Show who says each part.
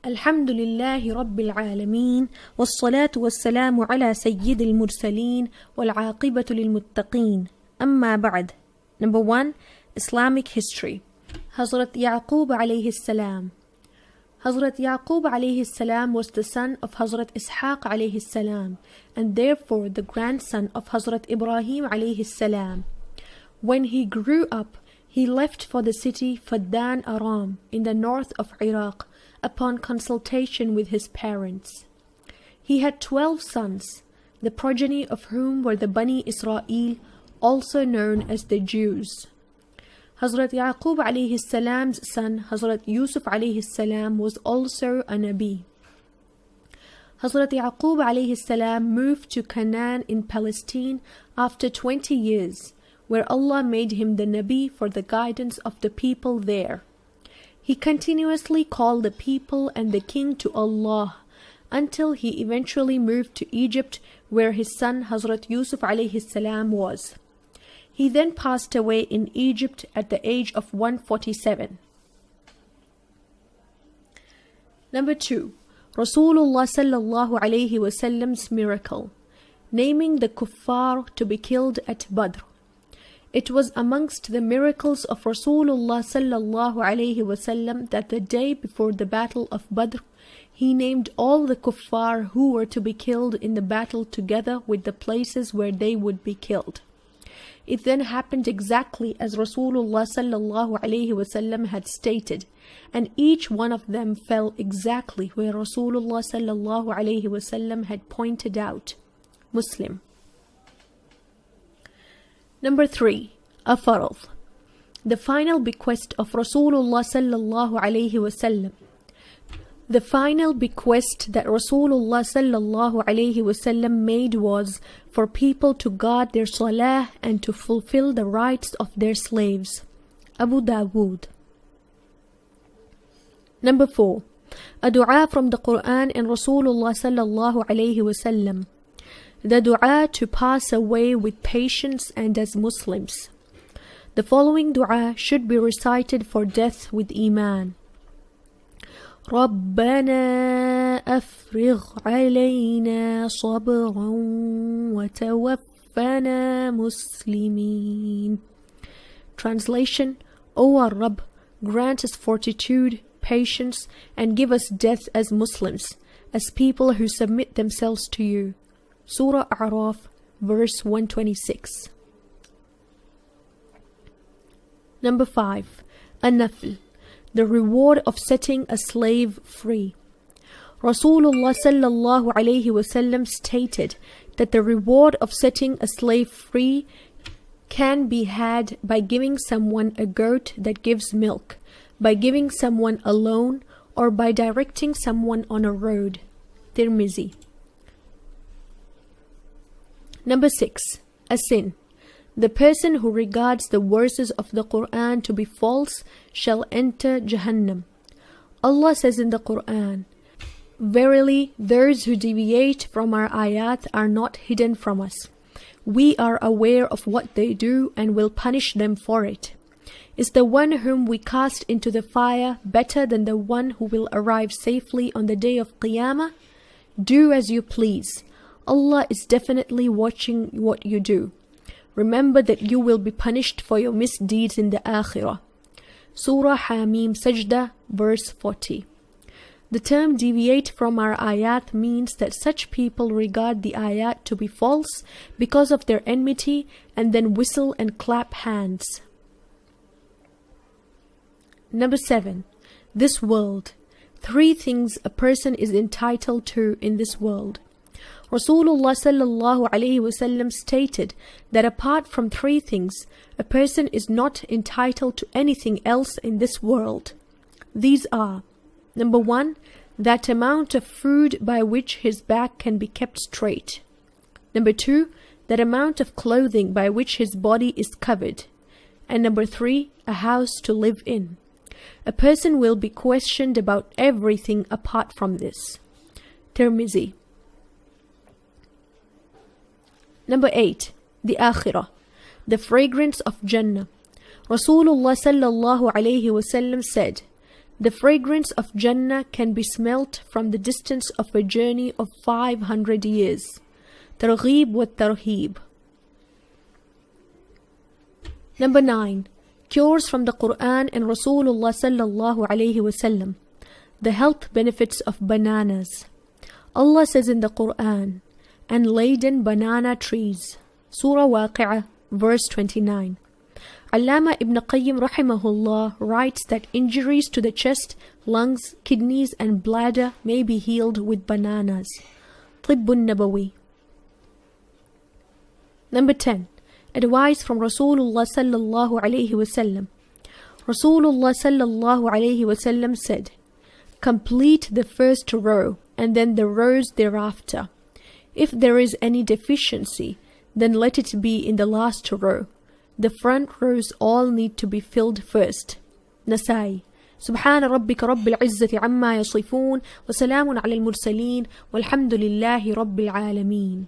Speaker 1: الحمد لله رب العالمين والصلاة والسلام على سيد المرسلين والعاقبة للمتقين أما بعد. Number 1. Islamic history. Hazrat Yaqub alayhi salam. Hazrat Yaqub alayhi salam was the son of Hazrat Ishaq alayhi salam and therefore the grandson of Hazrat Ibrahim alayhi salam. When he grew up, he left for the city Faddan Aram in the north of Iraq upon consultation with his parents. He had 12 sons, the progeny of whom were the Bani Israel, also known as the Jews. Hazrat Yaqub alayhi salam's son, Hazrat Yusuf alayhi salam, was also a Nabi. Hazrat Yaqub alayhi salam moved to Canaan in Palestine after 20 years, where Allah made him the Nabi for the guidance of the people there. He continuously called the people and the king to Allah until he eventually moved to Egypt, where his son Hazrat Yusuf alayhi salam was. He then passed away in Egypt at the age of 147. Number 2. Rasulullah sallallahu alayhi wasallam's miracle, naming the kuffar to be killed at Badr. It was amongst the miracles of Rasulullah sallallahu alayhi wasallam that the day before the battle of Badr, he named all the kuffar who were to be killed in the battle together with the places where they would be killed. It then happened exactly as Rasulullah sallallahu alayhi wasallam had stated, and each one of them fell exactly where Rasulullah sallallahu alayhi wasallam had pointed out. Muslim. Number 3. A farad. The final bequest of Rasulullah sallallahu alayhi wasallam. The final bequest that Rasulullah sallallahu alayhi wasallam made was for people to guard their salah and to fulfill the rights of their slaves. Abu Dawood. Number 4. A dua from the Quran and Rasulullah sallallahu alayhi wasallam. The dua to pass away with patience and as Muslims. The following dua should be recited for death with Iman. ربنا أفرغ علينا صبرا وتوفنا مسلمين. Translation: O our Rabb, grant us fortitude, patience, and give us death as Muslims, as people who submit themselves to you. Surah A'raf, verse 126. Number 5. An-Nafl, the reward of setting a slave free. Rasulullah sallallahu alayhi wasallam stated that the reward of setting a slave free can be had by giving someone a goat that gives milk, by giving someone a loan, or by directing someone on a road. Tirmizi. Number 6. A sin. The person who regards the verses of the Quran to be false shall enter Jahannam. Allah says in the Quran, Verily, those who deviate from our ayat are not hidden from us. We are aware of what they do and will punish them for it. Is the one whom we cast into the fire better than the one who will arrive safely on the day of Qiyamah? Do as you please. Allah is definitely watching what you do. Remember that you will be punished for your misdeeds in the Akhirah. Surah Hamim Sajda, verse 40. The term deviate from our ayat means that such people regard the ayat to be false because of their enmity and then whistle and clap hands. Number 7. This world. 3 things a person is entitled to in this world. Rasulullah sallallahu alayhi wasallam stated that apart from 3 things, a person is not entitled to anything else in this world. These are: Number 1, that amount of food by which his back can be kept straight. Number 2, that amount of clothing by which his body is covered. And number 3, a house to live in. A person will be questioned about everything apart from this. Tirmizi. Number 8. The Akhirah, the fragrance of Jannah. Rasulullah sallallahu alayhi wasallam said, The fragrance of Jannah can be smelt from the distance of a journey of 500 years. Targhib wa Tarheeb. Number 9. Cures from the Quran and Rasulullah sallallahu alayhi wasallam. The health benefits of bananas. Allah says in the Quran, and laden banana trees. Surah Waqi'ah, verse 29. Allama ibn Qayyim rahimahullah writes that injuries to the chest, lungs, kidneys and bladder may be healed with bananas. Tibbun Nabawi. Number 10. Advice from Rasulullah sallallahu alayhi wasallam. Rasulullah sallallahu alayhi wasallam said, complete the first row and then the rows thereafter. If there is any deficiency, then let it be in the last row. The front rows all need to be filled first. Nasai. سبحان ربك رب العزة عما يصفون وسلام على المرسلين والحمد لله رب العالمين.